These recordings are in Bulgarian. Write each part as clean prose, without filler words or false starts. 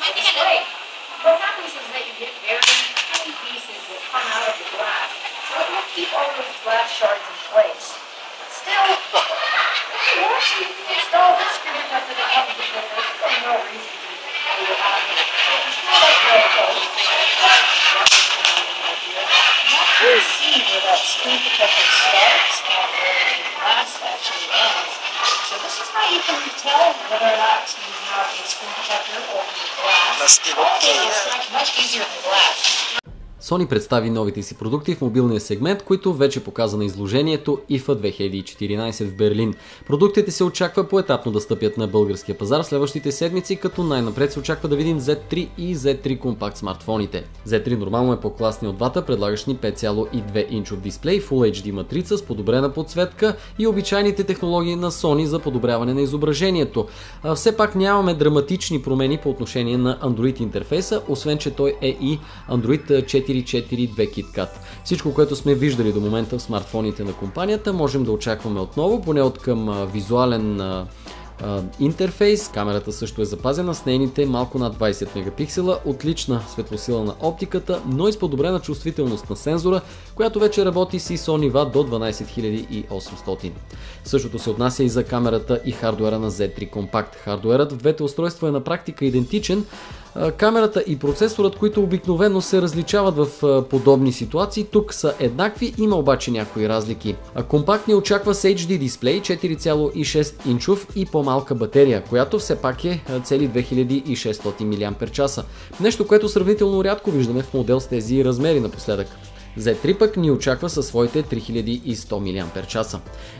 the display. What happens is that you get very tiny pieces that come out of the glass, so it will keep all those glass shards in place. Still, once you install this screen protector that comes with it, there's really no reason to do it out here. So it's kind of like the post. You can see where that screen protector starts and where the glass actually ends. So this is how you can tell whether or not you have a screen protector or glass. Also, it's much easier than glass. Sony представи новите си продукти в мобилния сегмент, които вече показа на изложението IFA 2014 в Берлин. Продуктите се очаква поетапно да стъпят на българския пазар в следващите седмици, като най-напред се очаква да видим Z3 и Z3 компакт смартфоните. Z3 нормално е по-класни от двата, предлагащ ни 5,2 инчов дисплей, Full HD матрица с подобрена подсветка и обичайните технологии на Sony за подобряване на изображението. Все пак нямаме драматични промени по отношение на Android интерфейса, освен че той е и Android 4.4.2 KitKat. Всичко, което сме виждали до момента в смартфоните на компанията, можем да очакваме отново, поне от към визуален интерфейс. Камерата също е запазена с нейните малко над 20 мегапиксела, отлична светлосила на оптиката, но и с подобрена чувствителност на сензора, която вече работи с ISO нива до 12800. Същото се отнася и за камерата и хардуера на Z3 Compact. Хардуерът в двете устройства е на практика идентичен. Камерата и процесорът, които обикновено се различават в подобни ситуации, тук са еднакви, има обаче някои разлики. Компактният очаква с HD дисплей, 4,6 инчов и по-малка батерия, която все пак е цели 2600 мАч. Нещо, което сравнително рядко виждаме в модел с тези размери напоследък. Z3 пък ни очаква със своите 3100 мАч.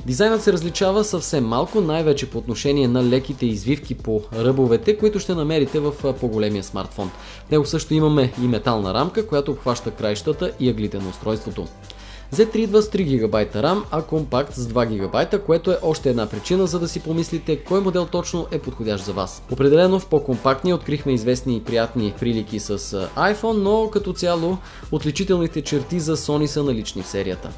Дизайнът се различава съвсем малко, най-вече по отношение на леките извивки по ръбовете, които ще намерите в по-големия смартфон. В него също имаме и метална рамка, която обхваща краищата и ъглите на устройството. Z3 идва с 3 ГБ RAM, а компакт с 2 ГБ, което е още една причина, за да си помислите кой модел точно е подходящ за вас. Определено в по-компактния открихме известни и приятни прилики с iPhone, но като цяло отличителните черти за Sony са налични в серията.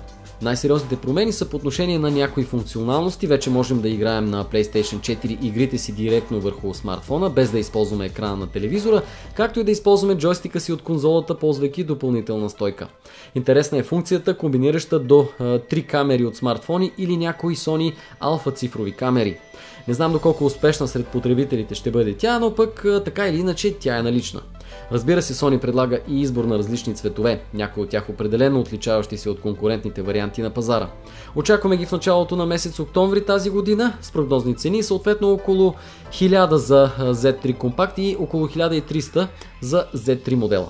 Най-сериозните промени са по отношение на някои функционалности. Вече можем да играем на PlayStation 4 игрите си директно върху смартфона, без да използваме екрана на телевизора, както и да използваме джойстика си от конзолата, ползвайки допълнителна стойка. Интересна е функцията, комбинираща до 3 камери от смартфони или някои Sony алфа цифрови камери. Не знам доколко успешна сред потребителите ще бъде тя, но пък така или иначе тя е налична. Разбира се, Sony предлага и избор на различни цветове, някои от тях определено отличаващи се от конкурентните варианти на пазара. Очакваме ги в началото на месец октомври тази година с прогнозни цени, съответно около 1000 за Z3 Compact и около 1300 за Z3 модела.